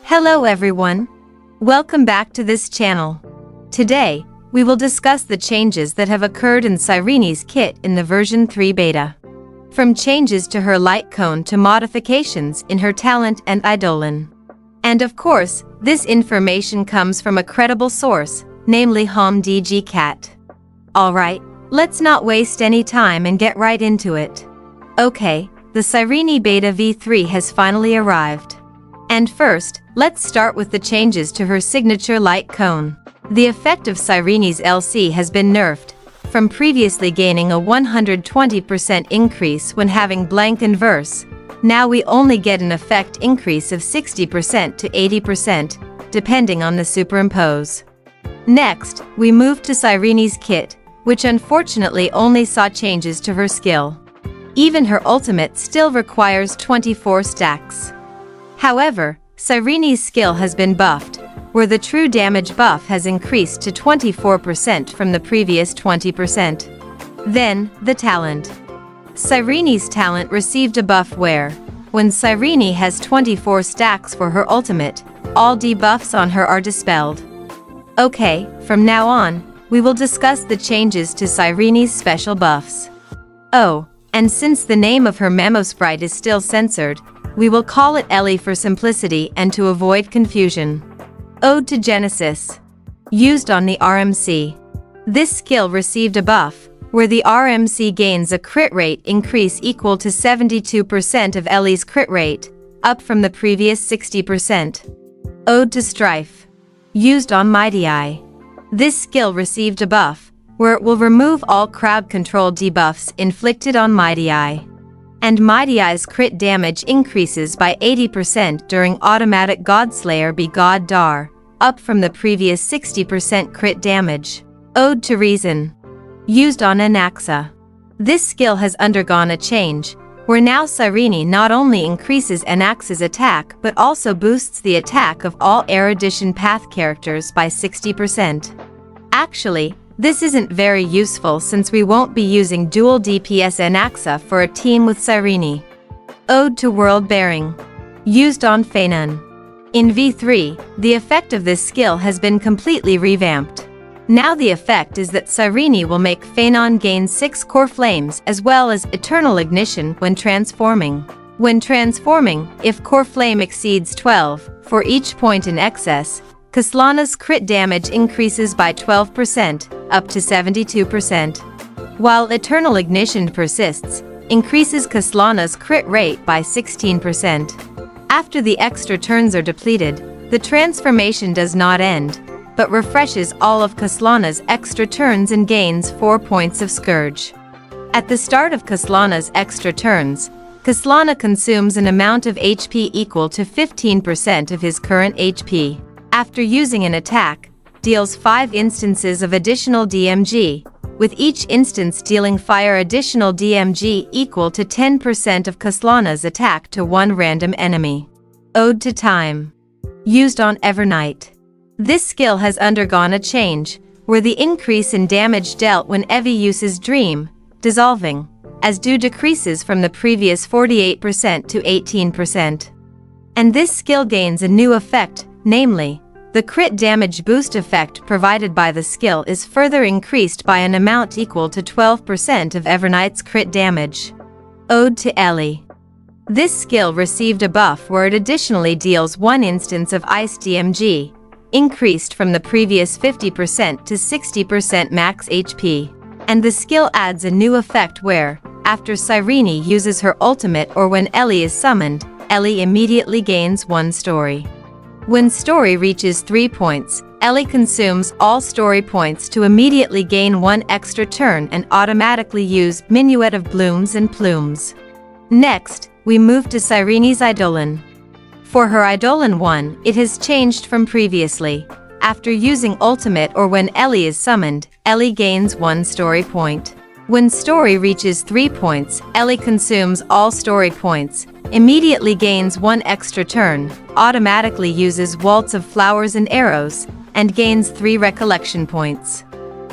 Hello everyone. Welcome back to this channel. Today, we will discuss the changes that have occurred in Cyrene's kit in the version 3 beta. From changes to her light cone to modifications in her talent and Eidolon. And of course, this information comes from a credible source, namely HomDG-Cat. Alright, let's not waste any time and get right into it. Okay, the Cyrene Beta V3 has finally arrived. And first, let's start with the changes to her signature light cone. The effect of Cyrene's LC has been nerfed, from previously gaining a 120% increase when having blank inverse. Now we only get an effect increase of 60% to 80%, depending on the superimpose. Next, we move to Cyrene's kit, which unfortunately only saw changes to her skill. Even her ultimate still requires 24 stacks. However, Cyrene's skill has been buffed, where the true damage buff has increased to 24% from the previous 20%. Then, the talent. Cyrene's talent received a buff where, when Cyrene has 24 stacks for her ultimate, all debuffs on her are dispelled. Okay, from now on, we will discuss the changes to Cyrene's special buffs. Oh, and since the name of her memo sprite is still censored, we will call it Ellie for simplicity and to avoid confusion. Ode to Genesis. Used on the RMC. This skill received a buff, where the RMC gains a crit rate increase equal to 72% of Ellie's crit rate, up from the previous 60%. Ode to Strife. Used on Mighty Eye. This skill received a buff, where it will remove all crowd control debuffs inflicted on Mighty Eye. And Mighty Eye's crit damage increases by 80% during automatic Godslayer be God Dar, up from the previous 60% crit damage. Ode to Reason. Used on Anaxa. This skill has undergone a change, where now Cyrene not only increases Anaxa's attack but also boosts the attack of all Erudition Path characters by 60%. Actually, this isn't very useful since we won't be using dual DPS Anaxa for a team with Cyrene. Ode to World Bearing. Used on Feinon. In V3, the effect of this skill has been completely revamped. Now the effect is that Cyrene will make Feinon gain 6 core flames as well as Eternal Ignition when transforming. When transforming, if core flame exceeds 12, for each point in excess, Kaslana's crit damage increases by 12%, up to 72%. While Eternal Ignition persists, increases Kaslana's crit rate by 16%. After the extra turns are depleted, the transformation does not end, but refreshes all of Kaslana's extra turns and gains 4 points of Scourge. At the start of Kaslana's extra turns, Kaslana consumes an amount of HP equal to 15% of his current HP. After using an attack, deals 5 instances of additional DMG, with each instance dealing fire additional DMG equal to 10% of Kaslana's attack to one random enemy. Ode to Time. Used on Evernight. This skill has undergone a change, where the increase in damage dealt when Evie uses Dream, dissolving, as do decreases from the previous 48% to 18%. And this skill gains a new effect, namely, the crit damage boost effect provided by the skill is further increased by an amount equal to 12% of Evernight's crit damage. Ode to Ellie. This skill received a buff where it additionally deals 1 instance of Ice DMG, increased from the previous 50% to 60% max HP. And the skill adds a new effect where, after Cyrene uses her ultimate or when Ellie is summoned, Ellie immediately gains 1 story. When story reaches 3 points, Ellie consumes all story points to immediately gain 1 extra turn and automatically use Minuet of Blooms and Plumes. Next, we move to Cyrene's Eidolon. For her Eidolon 1, it has changed from previously. After using ultimate or when Ellie is summoned, Ellie gains 1 story point. When story reaches 3 points, Ellie consumes all story points, immediately gains 1 extra turn, automatically uses Waltz of Flowers and Arrows, and gains 3 recollection points.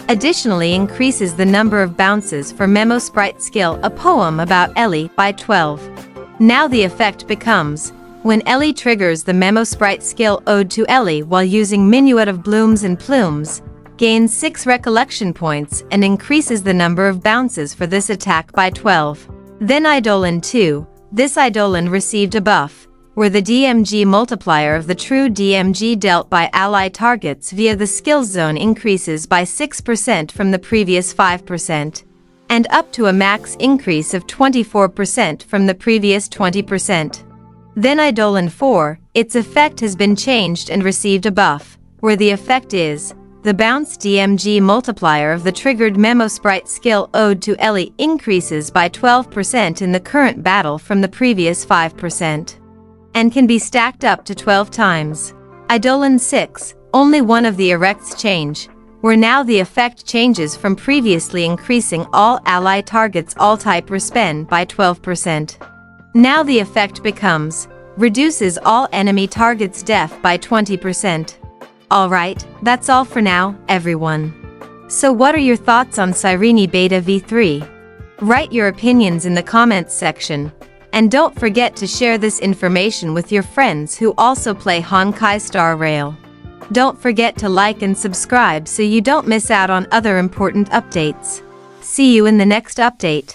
Additionally increases the number of bounces for Memo Sprite skill A Poem About Ellie by 12. Now the effect becomes, When Ellie triggers the Memo Sprite skill Ode to Ellie while using Minuet of Blooms and Plumes, gains 6 recollection points and increases the number of bounces for this attack by 12. Then Eidolon 2, this Eidolon received a buff, where the DMG multiplier of the true DMG dealt by ally targets via the skills zone increases by 6% from the previous 5%, and up to a max increase of 24% from the previous 20%. Then Eidolon 4, its effect has been changed and received a buff, where the effect is, the bounce DMG multiplier of the triggered Memo Sprite skill Ode to Ellie increases by 12% in the current battle from the previous 5, and can be stacked up to 12 times. Eidolon 6, only one of the erects change, where now the effect changes from previously increasing all ally targets all type respen by 12%. Now the effect becomes, reduces all enemy targets def by 20%. Alright, that's all for now, everyone. So what are your thoughts on Cyrene Beta V3? Write your opinions in the comments section, and don't forget to share this information with your friends who also play Honkai Star Rail. Don't forget to like and subscribe so you don't miss out on other important updates. See you in the next update.